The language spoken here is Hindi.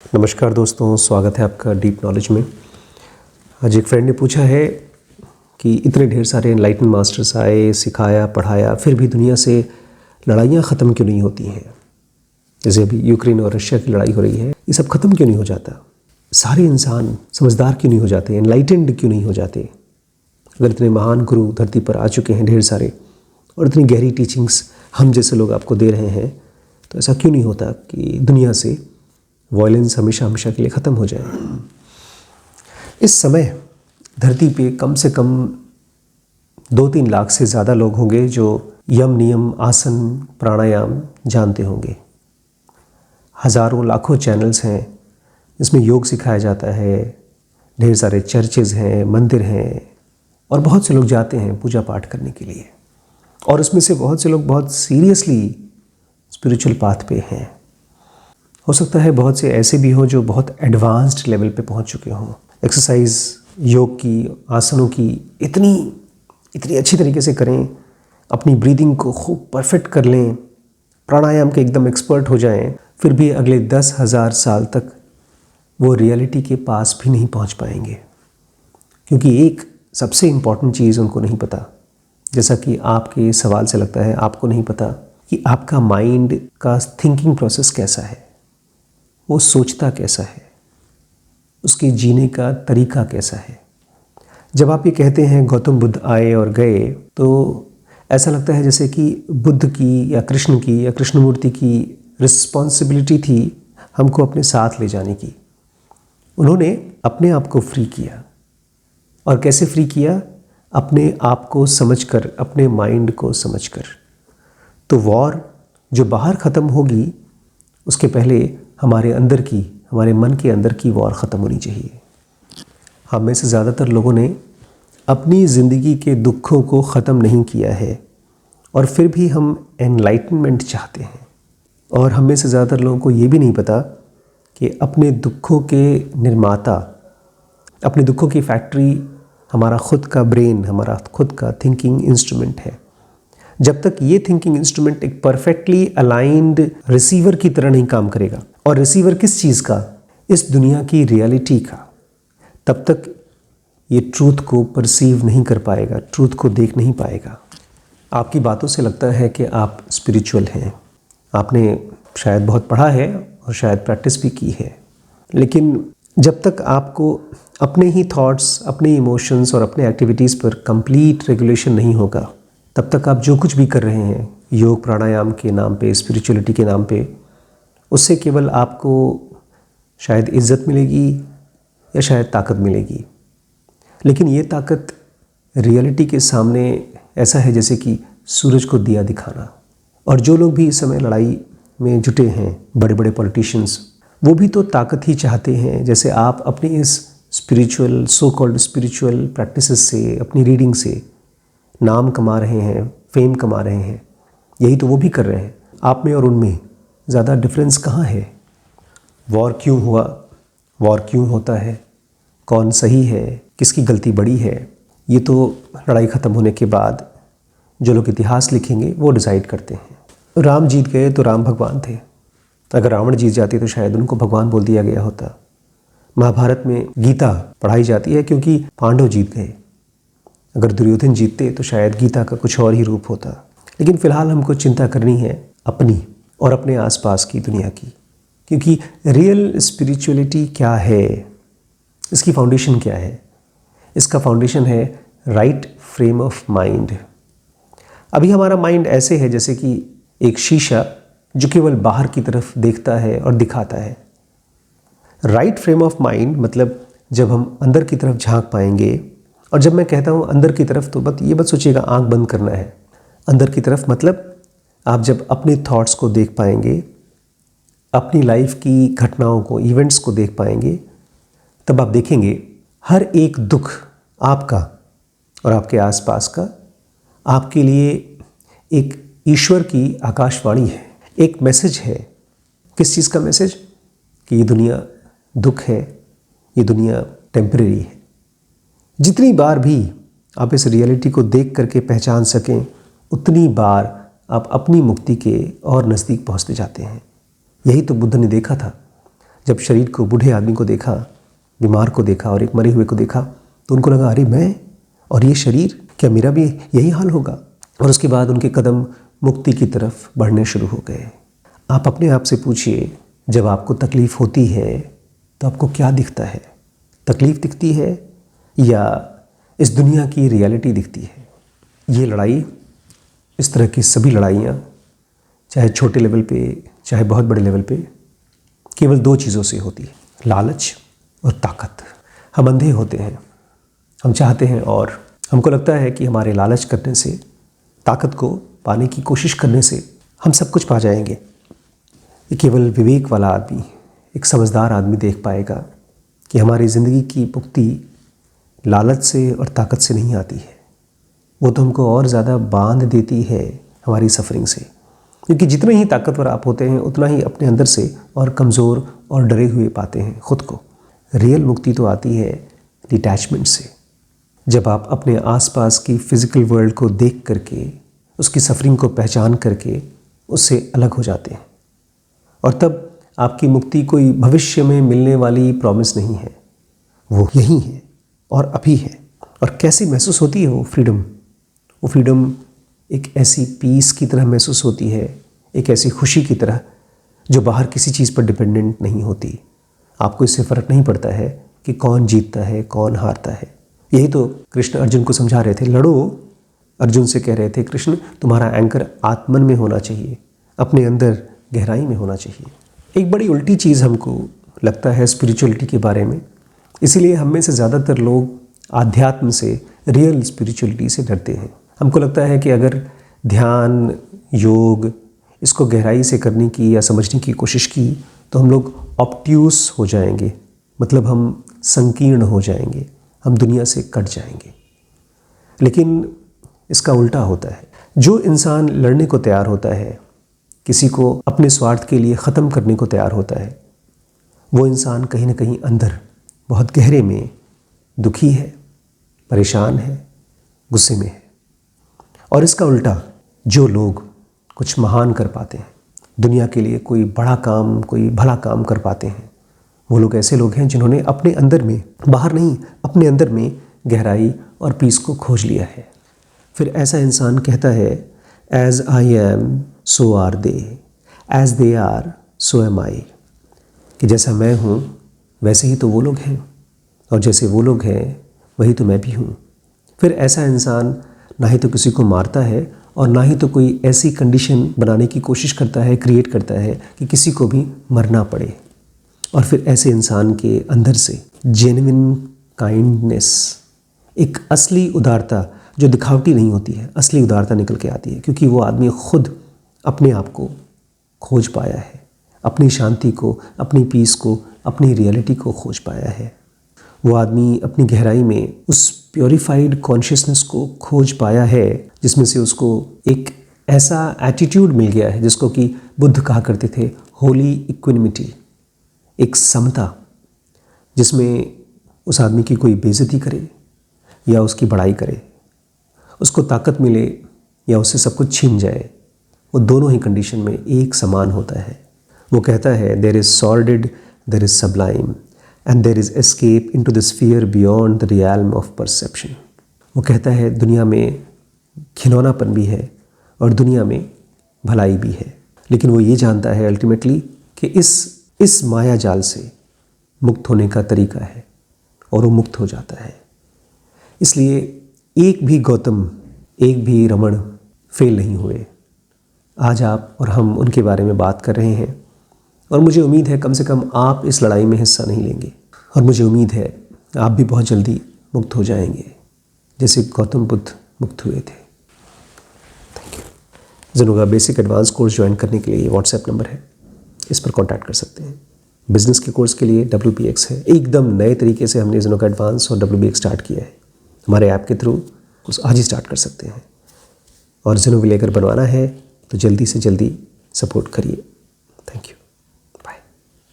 नमस्कार दोस्तों, स्वागत है आपका डीप नॉलेज में। आज एक फ्रेंड ने पूछा है कि इतने ढेर सारे एनलाइटन मास्टर्स आए, सिखाया, पढ़ाया, फिर भी दुनिया से लड़ाइयाँ ख़त्म क्यों नहीं होती हैं। जैसे अभी यूक्रेन और रशिया की लड़ाई हो रही है, ये सब ख़त्म क्यों नहीं हो जाता। सारे इंसान समझदार क्यों नहीं हो जाते, एनलाइटेंड क्यों नहीं हो जाते। अगर इतने महान गुरु धरती पर आ चुके हैं ढेर सारे, और इतनी गहरी टीचिंग्स हम जैसे लोग आपको दे रहे हैं, तो ऐसा क्यों नहीं होता कि दुनिया से वायलेंस हमेशा हमेशा के लिए ख़त्म हो जाए। इस समय धरती पे कम से कम 2-3 लाख से ज़्यादा लोग होंगे जो यम नियम, आसन, प्राणायाम जानते होंगे। हज़ारों लाखों चैनल्स हैं जिसमें योग सिखाया जाता है। ढेर सारे चर्चेज़ हैं, मंदिर हैं, और बहुत से लोग जाते हैं पूजा पाठ करने के लिए। और उसमें से बहुत से लोग बहुत सीरियसली स्पिरिचुअल पाथ पे हैं। हो सकता है बहुत से ऐसे भी हों जो बहुत एडवांस्ड लेवल पे पहुंच चुके हों। एक्सरसाइज, योग की, आसनों की इतनी अच्छी तरीके से करें, अपनी ब्रीदिंग को खूब परफेक्ट कर लें, प्राणायाम के एकदम एक्सपर्ट हो जाएं, फिर भी अगले 10,000 साल तक वो रियलिटी के पास भी नहीं पहुंच पाएंगे। क्योंकि एक सबसे इम्पॉर्टेंट चीज़ उनको नहीं पता, जैसा कि आपके सवाल से लगता है आपको नहीं पता, कि आपका माइंड का थिंकिंग प्रोसेस कैसा है, वो सोचता कैसा है, उसके जीने का तरीका कैसा है। जब आप ये कहते हैं गौतम बुद्ध आए और गए, तो ऐसा लगता है जैसे कि बुद्ध की या कृष्णमूर्ति की रिस्पॉन्सिबिलिटी थी हमको अपने साथ ले जाने की। उन्होंने अपने आप को फ्री किया। और कैसे फ्री किया? अपने आप को समझकर, अपने माइंड को समझकर। तो वॉर जो बाहर ख़त्म होगी, उसके पहले हमारे अंदर की, हमारे मन के अंदर की वॉर ख़त्म होनी चाहिए। हम में से ज़्यादातर लोगों ने अपनी ज़िंदगी के दुखों को ख़त्म नहीं किया है, और फिर भी हम एनलाइटनमेंट चाहते हैं। और हम में से ज़्यादातर लोगों को ये भी नहीं पता कि अपने दुखों के निर्माता, अपने दुखों की फैक्ट्री हमारा खुद का ब्रेन, हमारा खुद का थिंकिंग इंस्ट्रूमेंट है। जब तक ये थिंकिंग इंस्ट्रूमेंट एक परफेक्टली अलाइंड रिसीवर की तरह नहीं काम करेगा, और रिसीवर किस चीज़ का? इस दुनिया की रियलिटी का, तब तक ये ट्रूथ को परसीव नहीं कर पाएगा, ट्रूथ को देख नहीं पाएगा। आपकी बातों से लगता है कि आप स्पिरिचुअल हैं, आपने शायद बहुत पढ़ा है और शायद प्रैक्टिस भी की है, लेकिन जब तक आपको अपने ही थॉट्स, अपने इमोशंस और अपने एक्टिविटीज़ पर कंप्लीट रेगुलेशन नहीं होगा, तब तक आप जो कुछ भी कर रहे हैं, योग प्राणायाम के नाम पे, स्पिरिचुअलिटी के नाम पे, उससे केवल आपको शायद इज्जत मिलेगी या शायद ताकत मिलेगी। लेकिन ये ताकत रियलिटी के सामने ऐसा है जैसे कि सूरज को दिया दिखाना। और जो लोग भी इस समय लड़ाई में जुटे हैं, बड़े बड़े पॉलिटिशियंस, वो भी तो ताकत ही चाहते हैं। जैसे आप अपनी इस spiritual, so called spiritual practices से, अपनी रीडिंग से नाम कमा रहे हैं, फेम कमा रहे हैं, यही तो वो भी कर रहे हैं। आप में और उनमें ज़्यादा डिफरेंस कहाँ है? वॉर क्यों हुआ, वॉर क्यों होता है, कौन सही है, किसकी गलती बड़ी है, ये तो लड़ाई ख़त्म होने के बाद जो लोग इतिहास लिखेंगे वो डिसाइड करते हैं। राम जीत गए तो राम भगवान थे, अगर रावण जीत जाते तो शायद उनको भगवान बोल दिया गया होता। महाभारत में गीता पढ़ाई जाती है क्योंकि पांडव जीत गए। अगर दुर्योधन जीतते तो शायद गीता का कुछ और ही रूप होता। लेकिन फ़िलहाल हमको चिंता करनी है अपनी और अपने आसपास की दुनिया की, क्योंकि रियल स्पिरिचुअलिटी क्या है, इसकी फाउंडेशन क्या है? इसका फाउंडेशन है राइट फ्रेम ऑफ माइंड। अभी हमारा माइंड ऐसे है जैसे कि एक शीशा जो केवल बाहर की तरफ देखता है और दिखाता है। राइट फ्रेम ऑफ माइंड मतलब जब हम अंदर की तरफ झांक पाएंगे। और जब मैं कहता हूँ अंदर की तरफ, तो ये मत सोचिएगा आंख बंद करना है। अंदर की तरफ मतलब आप जब अपने थॉट्स को देख पाएंगे, अपनी लाइफ की घटनाओं को, इवेंट्स को देख पाएंगे, तब आप देखेंगे हर एक दुख आपका और आपके आसपास का आपके लिए एक ईश्वर की आकाशवाणी है, एक मैसेज है। किस चीज़ का मैसेज? कि ये दुनिया दुख है, ये दुनिया टेम्परेरी है। जितनी बार भी आप इस रियलिटी को देख करके पहचान सकें, उतनी बार आप अपनी मुक्ति के और नज़दीक पहुंचते जाते हैं। यही तो बुद्ध ने देखा था। जब शरीर को, बूढ़े आदमी को देखा, बीमार को देखा और एक मरे हुए को देखा, तो उनको लगा अरे मैं और ये शरीर, क्या मेरा भी यही हाल होगा? और उसके बाद उनके कदम मुक्ति की तरफ बढ़ने शुरू हो गए। आप अपने आप से पूछिए, जब आपको तकलीफ़ होती है तो आपको क्या दिखता है? तकलीफ़ दिखती है या इस दुनिया की रियलिटी दिखती है? ये लड़ाई, इस तरह की सभी लड़ाइयाँ, चाहे छोटे लेवल पे चाहे बहुत बड़े लेवल पे, केवल दो चीज़ों से होती है, लालच और ताकत। हम अंधे होते हैं, हम चाहते हैं और हमको लगता है कि हमारे लालच करने से, ताकत को पाने की कोशिश करने से हम सब कुछ पा जाएंगे। ये केवल विवेक वाला आदमी, एक समझदार आदमी देख पाएगा कि हमारी ज़िंदगी की मुक्ति लालच से और ताकत से नहीं आती है। वो तो हमको और ज़्यादा बांध देती है हमारी सफरिंग से, क्योंकि जितने ही ताकतवर आप होते हैं उतना ही अपने अंदर से और कमज़ोर और डरे हुए पाते हैं खुद को। रियल मुक्ति तो आती है डिटैचमेंट से, जब आप अपने आसपास की फ़िज़िकल वर्ल्ड को देख करके, उसकी सफरिंग को पहचान करके उससे अलग हो जाते हैं। और तब आपकी मुक्ति कोई भविष्य में मिलने वाली प्रॉमिस नहीं है, वो यही है और अभी है। और कैसी महसूस होती है वो फ्रीडम? वो फ्रीडम एक ऐसी पीस की तरह महसूस होती है, एक ऐसी खुशी की तरह जो बाहर किसी चीज़ पर डिपेंडेंट नहीं होती। आपको इससे फ़र्क नहीं पड़ता है कि कौन जीतता है कौन हारता है। यही तो कृष्ण अर्जुन को समझा रहे थे। लड़ो, अर्जुन से कह रहे थे कृष्ण, तुम्हारा एंकर आत्मन में होना चाहिए, अपने अंदर गहराई में होना चाहिए। एक बड़ी उल्टी चीज़ हमको लगता है स्पिरिचुअलिटी के बारे में, इसीलिए हम में से ज़्यादातर लोग आध्यात्म से, रियल स्पिरिचुअलिटी से डरते हैं। हमको लगता है कि अगर ध्यान, योग, इसको गहराई से करने की या समझने की कोशिश की तो हम लोग ऑब्ट्यूस हो जाएंगे, मतलब हम संकीर्ण हो जाएंगे, हम दुनिया से कट जाएंगे। लेकिन इसका उल्टा होता है। जो इंसान लड़ने को तैयार होता है, किसी को अपने स्वार्थ के लिए ख़त्म करने को तैयार होता है, वो इंसान कहीं ना कहीं अंदर बहुत गहरे में दुखी है, परेशान है, गुस्से में है। और इसका उल्टा, जो लोग कुछ महान कर पाते हैं, दुनिया के लिए कोई बड़ा काम, कोई भला काम कर पाते हैं, वो लोग ऐसे लोग हैं जिन्होंने अपने अंदर में, बाहर नहीं, अपने अंदर में गहराई और पीस को खोज लिया है। फिर ऐसा इंसान कहता है, as I am so are they, as they are so am I, कि जैसा मैं हूँ वैसे ही तो वो लोग हैं, और जैसे वो लोग हैं वही तो मैं भी हूँ। फिर ऐसा इंसान ना ही तो किसी को मारता है और ना ही तो कोई ऐसी कंडीशन बनाने की कोशिश करता है, क्रिएट करता है कि किसी को भी मरना पड़े। और फिर ऐसे इंसान के अंदर से जेन्युइन काइंडनेस, एक असली उदारता जो दिखावटी नहीं होती है, असली उदारता निकल के आती है, क्योंकि वो आदमी खुद अपने आप को खोज पाया है, अपनी शांति को, अपनी पीस को, अपनी रियलिटी को खोज पाया है। वो आदमी अपनी गहराई में उस प्योरीफाइड कॉन्शियसनेस को खोज पाया है, जिसमें से उसको एक ऐसा एटीट्यूड मिल गया है जिसको कि बुद्ध कहा करते थे, होली इक्विनिमिटी, एक समता, जिसमें उस आदमी की कोई बेइज्जती करे या उसकी बड़ाई करे, उसको ताकत मिले या उससे सब कुछ छीन जाए, वो दोनों ही कंडीशन में एक समान होता है। वो कहता है, there is sordid, there is sublime, and there is escape into the sphere beyond the realm of perception। वो कहता है दुनिया में घिनौनापन भी है और दुनिया में भलाई भी है, लेकिन वो ये जानता है अल्टीमेटली कि इस माया जाल से मुक्त होने का तरीका है, और वो मुक्त हो जाता है। इसलिए एक भी गौतम, एक भी रमण फेल नहीं हुए। आज आप और हम उनके बारे में बात कर रहे हैं, और मुझे उम्मीद है कम से कम आप इस लड़ाई में हिस्सा नहीं लेंगे, और मुझे उम्मीद है आप भी बहुत जल्दी मुक्त हो जाएंगे, जैसे गौतम बुद्ध मुक्त हुए थे। Thank you. ज़ेनो का बेसिक एडवांस कोर्स ज्वाइन करने के लिए व्हाट्सएप नंबर है, इस पर कांटेक्ट कर सकते हैं। बिजनेस के कोर्स के लिए WBX है। एकदम नए तरीके से हमने ज़ेनो का एडवांस और WBX स्टार्ट किया है। हमारे ऐप के थ्रू उस आज ही स्टार्ट कर सकते हैं, और ज़ेनो भी लेकर बनवाना है तो जल्दी से जल्दी सपोर्ट करिए। Thank you.